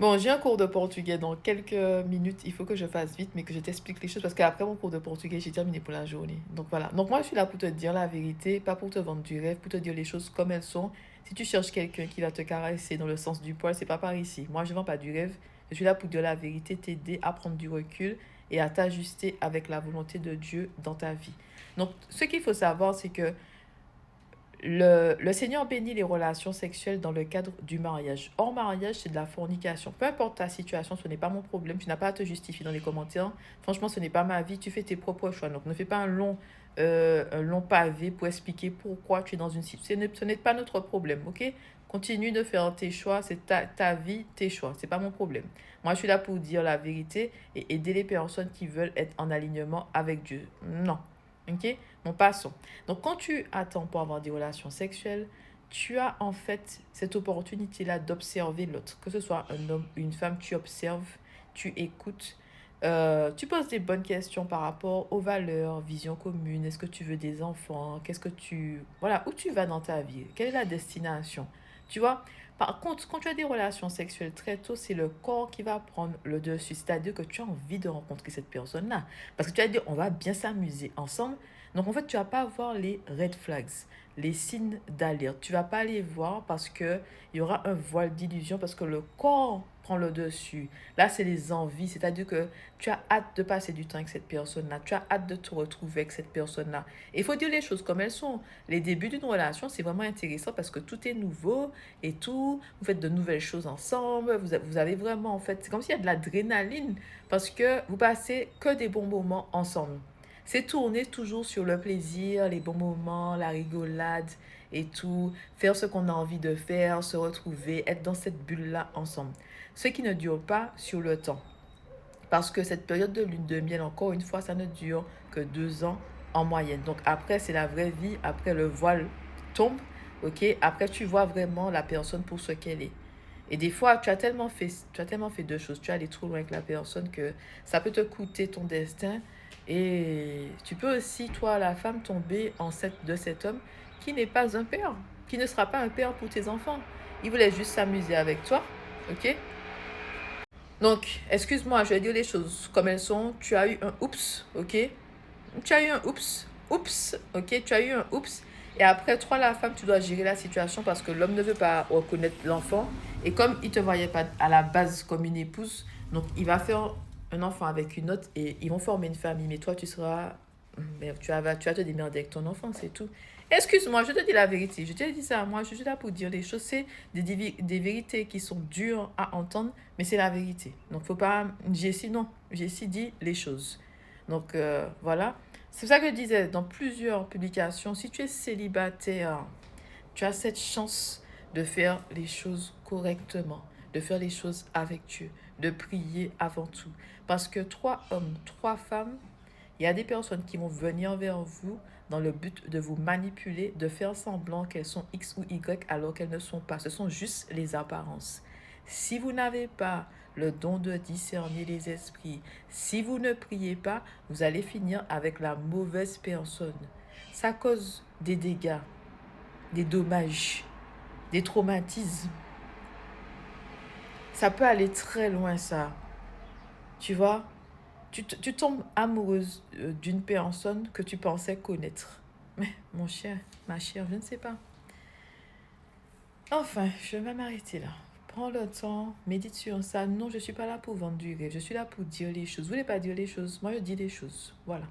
Bon, j'ai un cours de portugais dans quelques minutes. Il faut que je fasse vite, mais que je t'explique les choses parce qu'après mon cours de portugais, j'ai terminé pour la journée. Donc voilà. Donc moi, je suis là pour te dire la vérité, pas pour te vendre du rêve, pour te dire les choses comme elles sont. Si tu cherches quelqu'un qui va te caresser dans le sens du poil, c'est pas par ici. Moi, je vends pas du rêve. Je suis là pour dire la vérité, t'aider à prendre du recul et à t'ajuster avec la volonté de Dieu dans ta vie. Donc, ce qu'il faut savoir, c'est que le Seigneur bénit les relations sexuelles dans le cadre du mariage. Hors mariage, c'est de la fornication. Peu importe ta situation, ce n'est pas mon problème. Tu n'as pas à te justifier dans les commentaires. Franchement, ce n'est pas ma vie. Tu fais tes propres choix. Donc, ne fais pas un long pavé pour expliquer pourquoi tu es dans une situation. Ce n'est pas notre problème, ok? Continue de faire tes choix. C'est ta vie, tes choix. C'est pas mon problème. Moi, je suis là pour dire la vérité et aider les personnes qui veulent être en alignement avec Dieu. Non. Ok? Bon, passons. Donc, quand tu attends pour avoir des relations sexuelles, tu as en fait cette opportunité-là d'observer l'autre. Que ce soit un homme ou une femme, tu observes, tu écoutes, tu poses des bonnes questions par rapport aux valeurs, vision commune. Est-ce que tu veux des enfants? Qu'est-ce que tu... Voilà, où tu vas dans ta vie? Quelle est la destination? Tu vois? Par contre, quand tu as des relations sexuelles très tôt, c'est le corps qui va prendre le dessus. C'est-à-dire que tu as envie de rencontrer cette personne-là. Parce que tu vas dire, on va bien s'amuser ensemble. Donc, en fait, tu vas pas voir les red flags, les signes d'alerte. Tu vas pas les voir parce que il y aura un voile d'illusion, parce que le corps prend le dessus. Là, c'est les envies. C'est-à-dire que tu as hâte de passer du temps avec cette personne-là. Tu as hâte de te retrouver avec cette personne-là. Et il faut dire les choses comme elles sont. Les débuts d'une relation, c'est vraiment intéressant parce que tout est nouveau et tout. Vous faites de nouvelles choses ensemble. Vous avez vraiment, en fait, c'est comme s'il y a de l'adrénaline parce que vous passez que des bons moments ensemble. C'est tourner toujours sur le plaisir, les bons moments, la rigolade et tout. Faire ce qu'on a envie de faire, se retrouver, être dans cette bulle-là ensemble. Ce qui ne dure pas sur le temps. Parce que cette période de lune de miel, encore une fois, ça ne dure que 2 ans en moyenne. Donc après, c'est la vraie vie. Après, le voile tombe. Ok. Après, tu vois vraiment la personne pour ce qu'elle est. Et des fois, tu as tellement fait deux choses. Tu es allé trop loin avec la personne que ça peut te coûter ton destin. Et tu peux aussi, toi, la femme, tomber enceinte de cet homme qui n'est pas un père, qui ne sera pas un père pour tes enfants. Il voulait juste s'amuser avec toi. Ok? Donc, excuse-moi, je vais dire les choses comme elles sont. Tu as eu un oups, ok? Tu as eu un oups, oups, ok? Tu as eu un oups. Et après, toi, la femme, tu dois gérer la situation parce que l'homme ne veut pas reconnaître l'enfant. Et comme il ne te voyait pas à la base comme une épouse, donc il va faire un enfant avec une autre et ils vont former une famille. Mais toi, tu seras... Mais tu vas te démerder avec ton enfant, c'est tout. Excuse-moi, je te dis la vérité. Je te dis ça. Moi, je suis là pour dire les choses. C'est des vérités qui sont dures à entendre, mais c'est la vérité. Donc, faut pas... Jessie, non. Jessie dit les choses. Donc, voilà. C'est ça que je disais dans plusieurs publications. Si tu es célibataire, tu as cette chance de faire les choses correctement, de faire les choses avec Dieu, de prier avant tout. Parce que 3 hommes, 3 femmes, il y a des personnes qui vont venir vers vous dans le but de vous manipuler, de faire semblant qu'elles sont X ou Y alors qu'elles ne sont pas. Ce sont juste les apparences. Si vous n'avez pas le don de discerner les esprits, si vous ne priez pas, vous allez finir avec la mauvaise personne. Ça cause des dégâts, des dommages, des traumatismes. Ça peut aller très loin, ça. Tu vois, tu tombes amoureuse d'une personne que tu pensais connaître. Mais mon cher, ma chère, je ne sais pas. Enfin, je vais m'arrêter là. Prends le temps, médite sur ça. Non, je ne suis pas là pour vendre du rêve. Je suis là pour dire les choses. Vous ne voulez pas dire les choses? Moi, je dis les choses. Voilà.